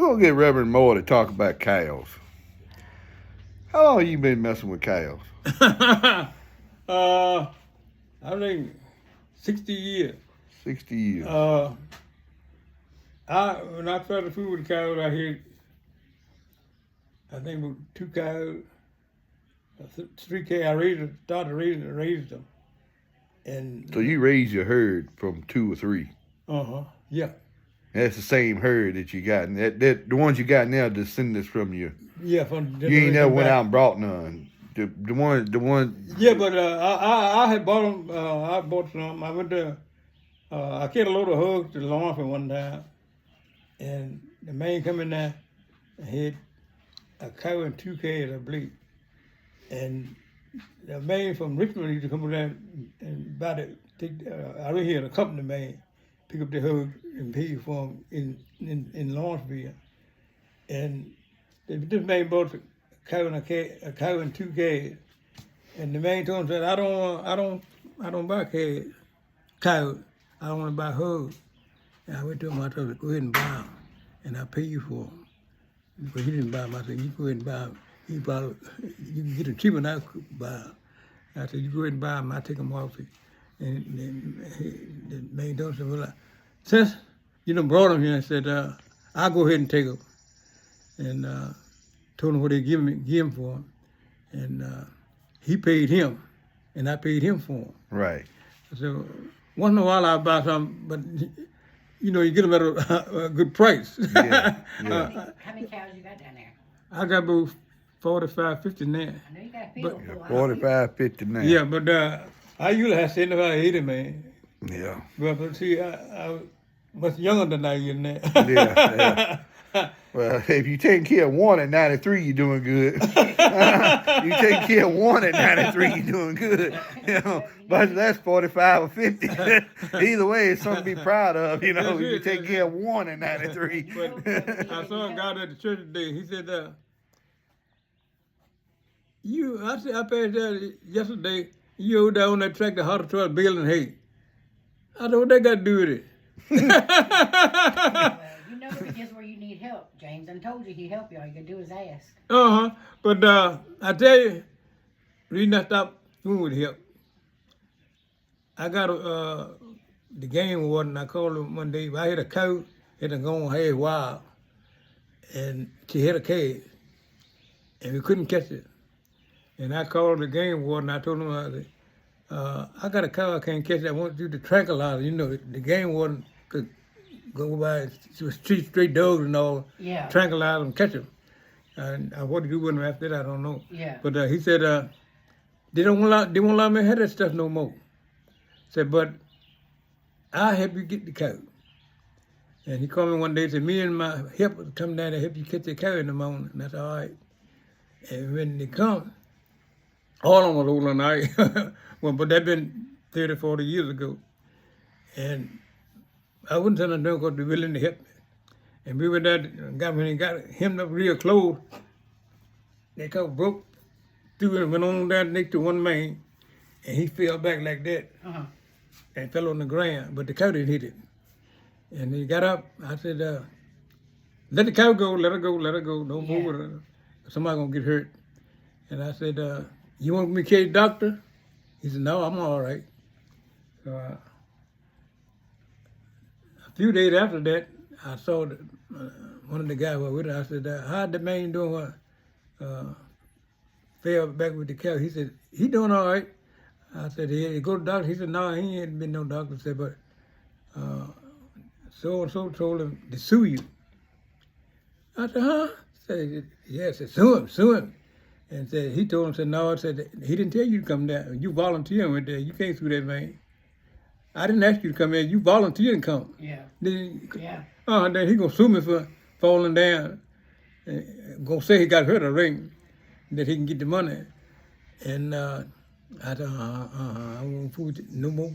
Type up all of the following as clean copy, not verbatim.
We're going to get Reverend Moore to talk about cows. How long have you been messing with cows? I think 60 years. 60 years. When I started food with cows, I think with 2 cows, 3 cows. I started raising them. And So you raised your herd from 2 or 3. Yeah. That's the same herd that you got. And the ones you got now descendants from you. Yeah, from You ain't never went out and brought none. The one. Yeah, but I had bought them. I bought some. I went to. I carried a load of hogs to the lawn for one time, and the man come in there and had a cow and 2 calves, I believe. And the man from Richmond used to come over there and buy it. I really had a company man pick up the hogs and pay for them in Lawrenceville. And this man bought a cow and 2 calves. And the man told him, said, I don't buy cows. I don't want to buy hogs. And I went to him, I told him, go ahead and buy them, and I'll pay you for them. Because he didn't buy them. I said, you go ahead and buy them. You can get them cheaper than I could buy them. I said, you go ahead and buy them, I'll take them off you. And the man told him, well, since you done brought them here, I said, I'll go ahead and take them. And told him what they give him for them. And he paid him, and I paid him for them. Right. So once in a while I buy some, but you get them at a good price. Yeah. How many cows you got down there? I got about 45, 50 now. I know you got a field for a while. 45, 50 now. Yeah, but I usually have 75, 80, man. Yeah. But see, I was younger than I am now. Yeah. Well, if you taking care of one at 93, you're doing good. You taking care of one at 93, you're doing good. But that's 45 or 50. Either way, it's something to be proud of. You take care of one at 93. But I saw a guy at the church today. He said, I passed that yesterday. You over there on that tractor, how to try baling hay. I said, what they got to do with it? Well, you know if it gets where you need help. James done told you he'd help you. All you can do is ask. But I tell you, the reason I stopped fooling with help, I got the game warden. I called him one day. I had a cow, had gone half wild, and she had a calf, and we couldn't catch it. And I called the game warden. I told him, I said, I got a cow I can't catch it. I want you to tranquilize it. The game warden could go by, street straight dogs and all, tranquilize them, catch them. And what to do with them after that, I don't know. Yeah. But he said, they won't allow me to have that stuff no more. Said, but I'll help you get the cow. And he called me one day and said, me and my helper come down to help you catch the cow in the morning. And that's all right. And when they come, all of them was old and I. Well, but that been 30, 40 years ago. And I wouldn't tell them because they're willing to help me. And we were there, when he got hemmed up real close, they broke through and went on down next to one man, and he fell back like that and fell on the ground, but the cow didn't hit it. And he got up, I said, let the cow go, let her go, don't move her. Somebody gonna get hurt. And I said, you want me to carry the doctor? He said, no, I'm all right. So a few days after that, I saw one of the guys was with her. I said, how'd the man doing? Fell back with the cow. He said, he doing all right. I said, he go to the doctor. He said, no, he ain't been no doctor. I said, but so-and-so told him to sue you. I said, huh? He said, yeah, I said, sue him. And said, he told him, said, no, I said, he didn't tell you to come down. You volunteer and went there. You can't sue that man. I didn't ask you to come in. You volunteered and come. Yeah. Then he gonna sue me for falling down. Gonna say he got hurt a ring, that he can get the money. And I said, I won't fool you no more.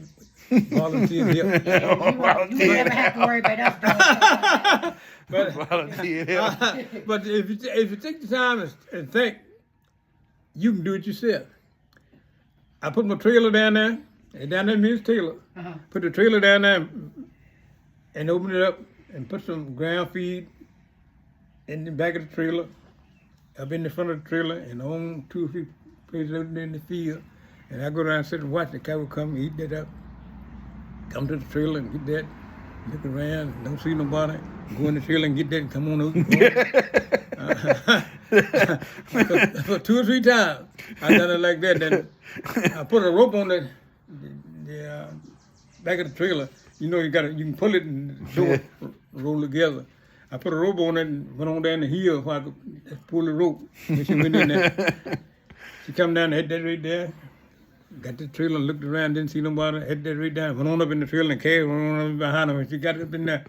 Volunteer help. Yeah, you never have to worry about us. But Volunteer help. But if you take the time and think, you can do it yourself. I put my trailer down there, and down there means trailer. Put the trailer down there and open it up and put some ground feed in the back of the trailer, up in the front of the trailer, and on 2 or 3 places out there in the field. And I go down and sit and watch the cow come, eat that up, come to the trailer and get that, look around, don't see nobody, go in the trailer and get that and come on out. For 2 or 3 times, I done it like that. Then I put a rope on the back of the trailer. You know, you can pull it and roll together. I put a rope on it and went on down the hill so I could pull the rope. When she went in there, she come down and hit that right there. Got the trailer, looked around, didn't see nobody, hit that right down, went on up in the trailer and carried went on up behind her. And she got up in there,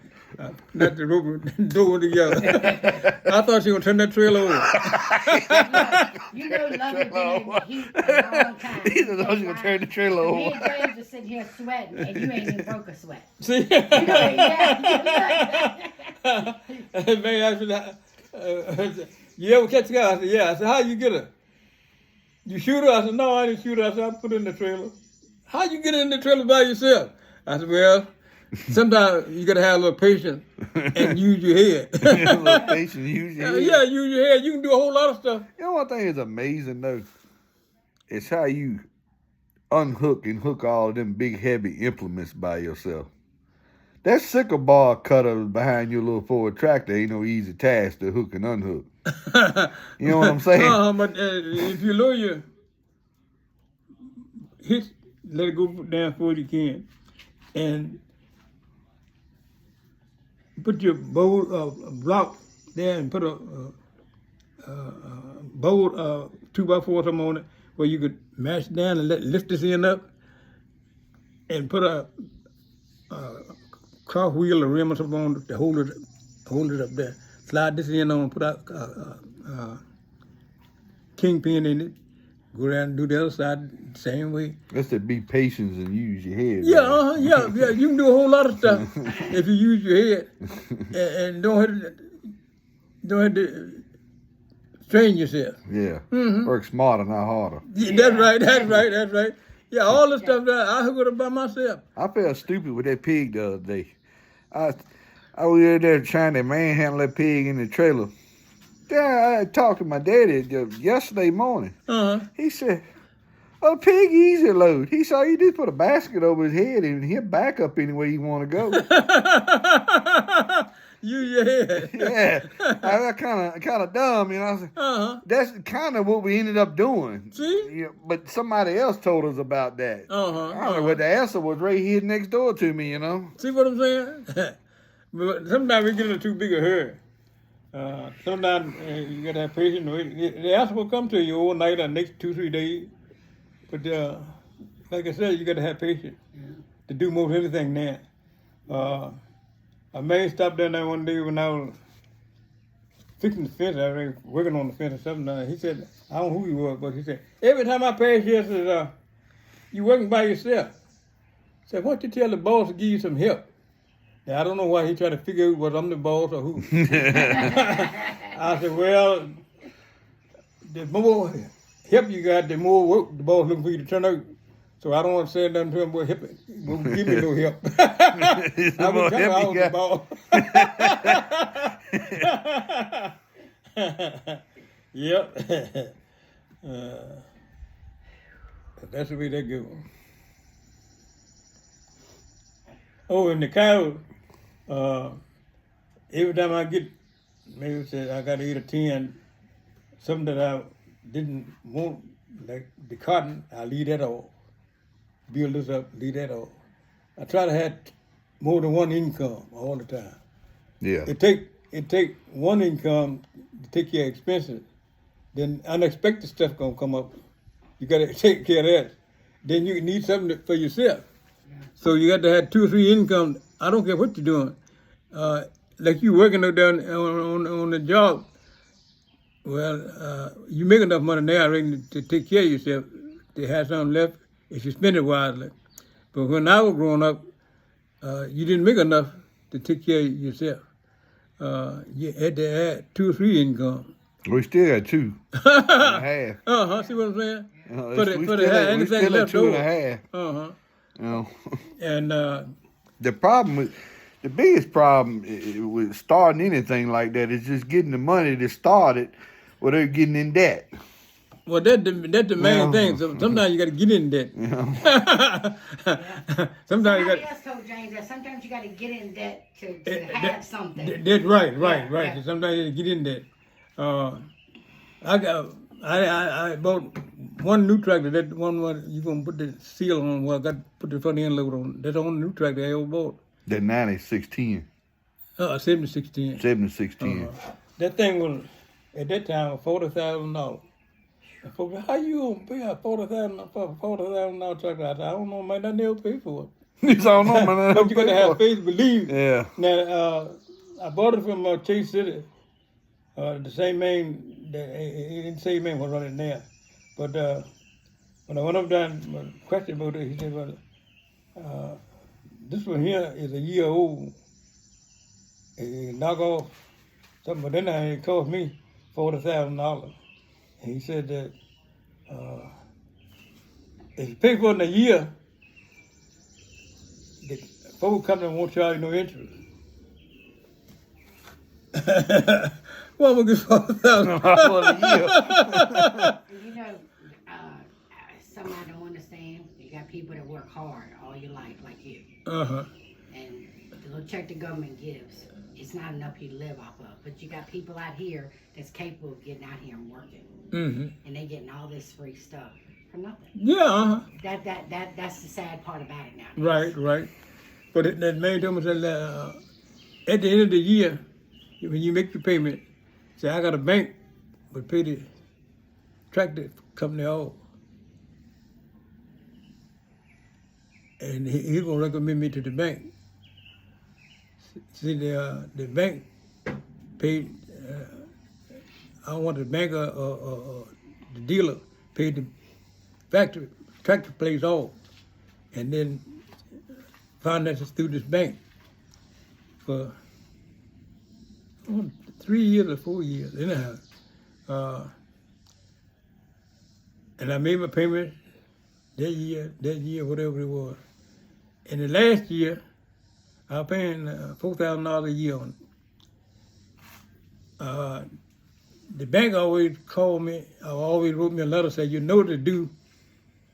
knocked the rope and door together. I thought she was going to turn that trailer over. You know, love has been in the heat a long time. He said, "I was gonna turn the trailer Me over." and James are sitting here sweating, and you ain't even broke a sweat. See? You know, Man, I said, you ever catch a guy? I said, yeah. I said, how you get her? You shoot her? I said, no, I didn't shoot her. I said, I put her in the trailer. How you get in the trailer by yourself? I said, well, sometimes you got to have a little patience and use your head. A little patience, use your head. Yeah, use your head. You can do a whole lot of stuff. You know one thing is amazing though? It's how you unhook and hook all of them big heavy implements by yourself. That sickle bar cutter behind your little Ford tractor ain't no easy task to hook and unhook. You know what I'm saying? But if you lower your hitch, let it go down for you can, and put your block there and put a bolt 2x4 something on it where you could mash it down and lift this end up and put a car wheel or rim or something on it to hold it up there. Slide this end on, put a kingpin in it. Go around and do the other side the same way. That's to be patient and use your head. Yeah, yeah. You can do a whole lot of stuff if you use your head and don't have to strain yourself. Yeah. Work smarter, not harder. Yeah, that's right. Yeah, all the stuff that I hook it up by myself. I felt stupid with that pig the other day. I was there trying to manhandle that pig in the trailer. Yeah, I talked to my daddy yesterday morning. He said, "Oh, pig easy load." He said, "You just put a basket over his head and he'll back up any way you want to go." Use your head. Yeah, I kind of dumb, you know. I said, that's kind of what we ended up doing. See? Yeah, but somebody else told us about that. I don't know what the answer was right here next door to me, you know. See what I'm saying? But sometimes we get in a too big a hurry. Sometimes you gotta have patience. The answer will come to you overnight or next 2-3 days. But like I said, you gotta have patience to do most anything now. A man stopped down there one day when I was fixing the fence. I was working on the fence or something. He said, I don't know who he was, but he said, every time I pass here, says, you working by yourself. I said, why don't you tell the boss to give you some help? Now, I don't know why he tried to figure out whether I'm the boss or who. I said, well, the more help you got, the more work the boss looking for you to turn out. So I don't want to say nothing to him, but give me no help. I was telling I was the boss. Yep. That's the way that goes. Oh, and the cows, every time I get, maybe say I got 8 or 10, something that I didn't want, like the cotton, I leave that off. Build this up, leave that off. I try to have more than one income all the time. Yeah. It take one income to take care of expenses. Then unexpected stuff gonna come up. You gotta take care of that. Then you need something for yourself. So you got to have 2 or 3 income. I don't care what you're doing. Like you working down on the job. Well, you make enough money now, I reckon, to take care of yourself, to have something left if you spend it wisely. But when I was growing up, you didn't make enough to take care of yourself. You had to add 2 or 3 income. We still got 2 and a half. See what I'm saying? We still at 2 and a half. You know. And the problem with the biggest problem with starting anything like that is just getting the money to start it without getting in debt. Well, that's the main thing. So sometimes you got to get in debt. Sometimes you got. Somebody else told James that sometimes you got to get in debt to have something. That's right. Yeah. So sometimes you get in debt. I bought one new tractor. That one you gonna put the seal on. Well, I got to put the front end load on. That's the only new tractor I ever bought. The 9610. 7610. 7610. That thing was at that time $40,000. Folks said, how you gonna pay a $40,000 tractor? I said, I don't know, man. I never pay for it. You don't know, man. But you gotta have faith, believe. Yeah. Now, I bought it from Chase City. The same man, the same man was running there. But when I went up there and questioned about it, he said, well, this one here is a year old. It knock off something, but then it cost me $40,000. And he said that if you pay for it in a year, the folk company won't charge you no interest. Well, I'm gonna get $40,000 For a year. You know, something I don't understand. You got people that work hard all your life, like you, and the little check the government gives, it's not enough you to live off of. But you got people out here that's capable of getting out here and working, and they getting all this free stuff for nothing. Yeah. That's the sad part about it now. Right. But that man told me that at the end of the year, when you make your payment, say I got a bank, but pay the tractor company off, and he gonna recommend me to the bank. See, the bank paid. I don't want the bank or the dealer paid the factory tractor place off, and then finances through this bank for 3 years or 4 years, anyhow. And I made my payment that year, whatever it was. And the last year, I was paying $4,000 a year on it. The bank always called me, or always wrote me a letter saying, you know to do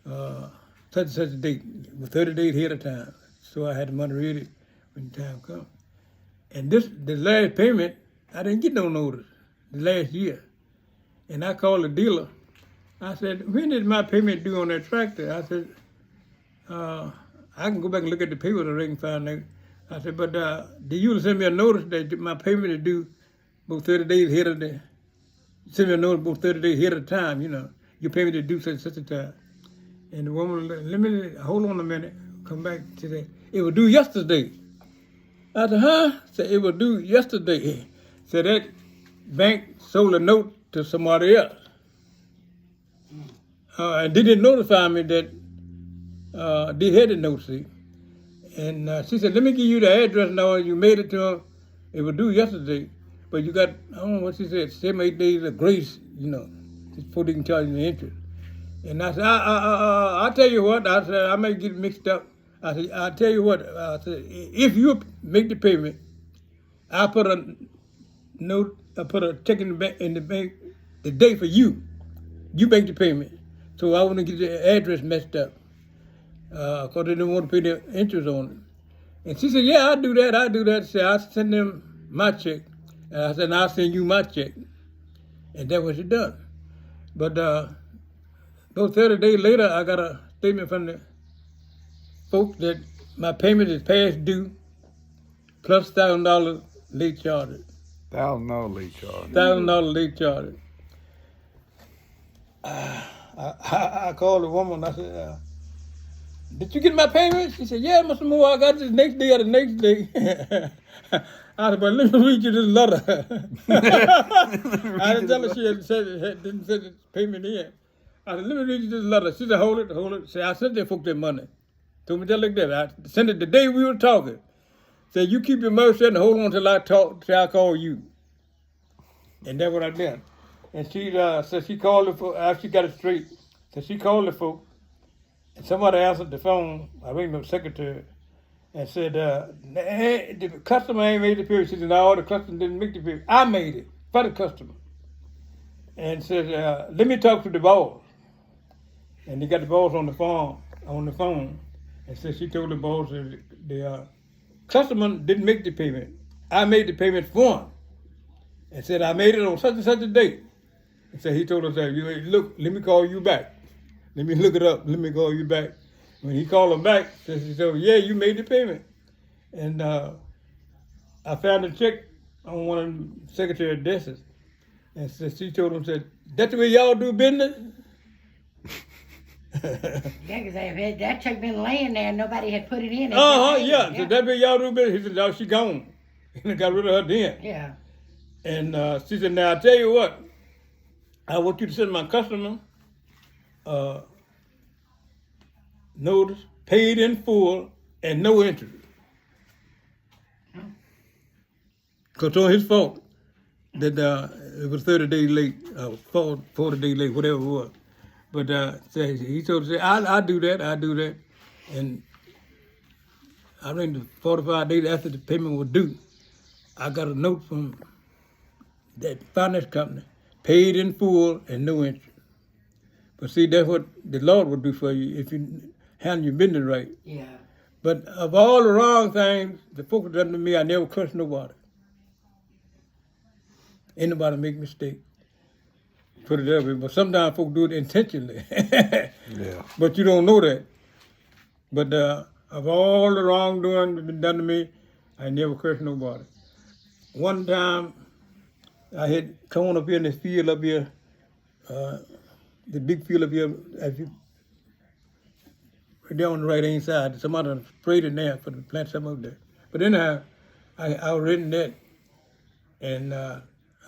such and such a date, with 30 days ahead of time. So I had the money ready when the time comes. And the last payment, I didn't get no notice the last year. And I called the dealer. I said, when is my payment due on that tractor? I said, I can go back and look at the paper that I can find out. I said, but did you send me a notice that my payment is due about 30 days ahead of the, send me a notice about 30 days ahead of the time, your payment is due such a time. And the woman, let me, hold on a minute, come back to that. It was due yesterday. I said, huh? Said, it was due yesterday. Said, that bank sold a note to somebody else. And they didn't notify me that they had the note, see. And she said, let me give you the address now. You made it to them. It was due yesterday. But you got, I don't know what she said, 7 or 8 days of grace, before they can charge you the interest. And I said, I'll tell you what. I said, I may get mixed up. I said, I'll tell you what. I said, if you make the payment, I'll put a note, I put a check in the bank the day for you. You make the payment. So I want to get the address messed up. Because they didn't want to pay the interest on it. And she said, yeah, I'll do that. She said, I'll send them my check. And I said, I'll send you my check. And that's what she done. But those 30 days later, I got a statement from the folks that my payment is past due, plus $1,000 late charges. $1,000 late charge. $1,000 late charges. I called the woman. I said, did you get my payment? She said, yeah, Mr. Moore, I got this next day or the next day. I said, but let me read you this letter. I didn't tell her she didn't send the payment in. I said, let me read you this letter. She said, hold it. Say, I sent that folk that money. Told me just like that. I sent it the day we were talking. Said, you keep your mouth shut and hold on till I call you. And that's what I did. And she said she called the folk, after she got it straight, she called the folk, and somebody answered the phone. I rang the secretary, and said, hey, the customer ain't made the payment. She said, no, the customer didn't make the payment. I made it for the customer. And said, let me talk to the boss. And they got the boss on the phone. And said she told the boss that the customer didn't make the payment. I made the payment for him. And said, I made it on such and such a date. And so he told us that, look, let me call you back. Let me look it up. Let me call you back. When he called him back, he said, yeah, you made the payment. And I found a check on one of the secretary of desks. And so she told him, said, that's the way y'all do business? Yeah, because that check been laying there and nobody had put it in. Yeah. So that's the way y'all do business. He said, no, she gone. He got rid of her then. Yeah. And she said, now I tell you what, I want you to send my customer notice, paid in full, and no interest. Because on his fault that it was 30 days late, 40 days late, whatever it was. But he told us, I'll do that. And I think the 45 days after the payment was due, I got a note from that finance company, paid in full and no interest. But see, that's what the Lord would do for you if you handle your business right. Yeah. But of all the wrong things the folks done to me, I never cursed nobody. Ain't nobody make mistake. Put it that way. But sometimes folks do it intentionally. Yeah. But you don't know that. But of all the wrongdoing that been done to me, I never cursed nobody. One time, I had come up here in this field up here, the big field up here, as you, right there on the right hand side. Somebody sprayed it there for the plant something up there. But then I was reading that, and I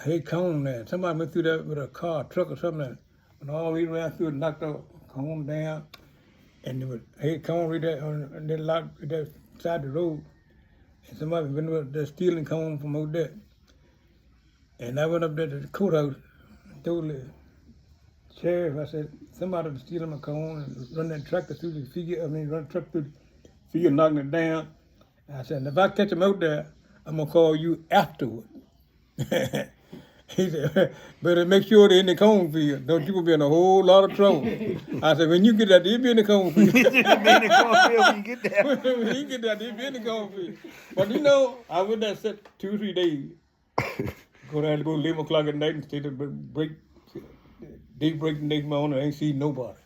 had cone there. Somebody went through that with a car, truck or something, and all the way around through it, knocked the cone down, and there was I had cone right there on that lot right there side the road, and somebody went up there stealing cone from over there. And I went up there to the courthouse and told the sheriff, I said, somebody was stealing my cone and run that tractor through the field, run the truck through the field, knocking it down. I said, if I catch him out there, I'm going to call you afterward. He said, better make sure they're in the cone field. Don't you gonna be in a whole lot of trouble. I said, when you get out there, you'll be in the cone field. Be in the cornfield when you get there. When you get out there, you'll be in the cone field. But you know, I went there 2 or 3 days. Go down to go 11 o'clock at night and stay to break the next morning. I ain't seen nobody.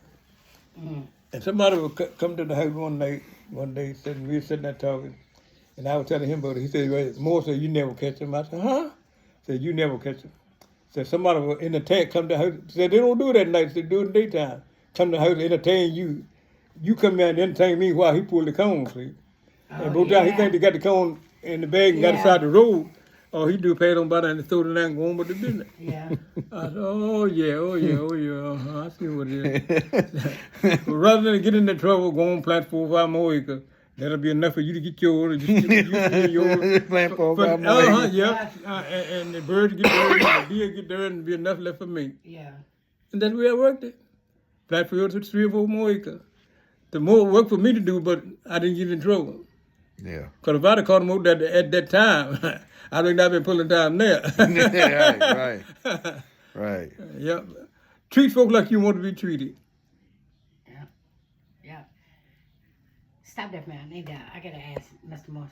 Mm. And somebody would come to the house one day, we were sitting there talking, and I was telling him about it. He said, well, Moore said, you never catch him. I said, huh? Said, you never catch him. Said, somebody was in the tank, come to the house. Said, they don't do it at night. They do it in the daytime. Come to the house, entertain you. You come in and entertain me while he pulled the cone, see? Oh, and both times he think they got the cone in the bag and got aside the road. Oh, he do pay on by and throw it down and go on with the business. Yeah. I said, oh yeah. I see what it is. But rather than get into trouble, go on plant 4 or 5 more acres. That'll be enough for you to get yours. Yours. Plant 4 or 5 more acres. Yeah. And the birds get there, and the deer get there, and be enough left for me. Yeah. And that's the way I worked it. Plant for 3 or 4 more acres. The more work for me to do, but I didn't get in trouble. Yeah. Because if I'd have caught him out at that time, I think I've been pulling time there. Right. Yep. Treat folk like you want to be treated. Yeah. Stop that, man. I gotta ask Mr. Moore.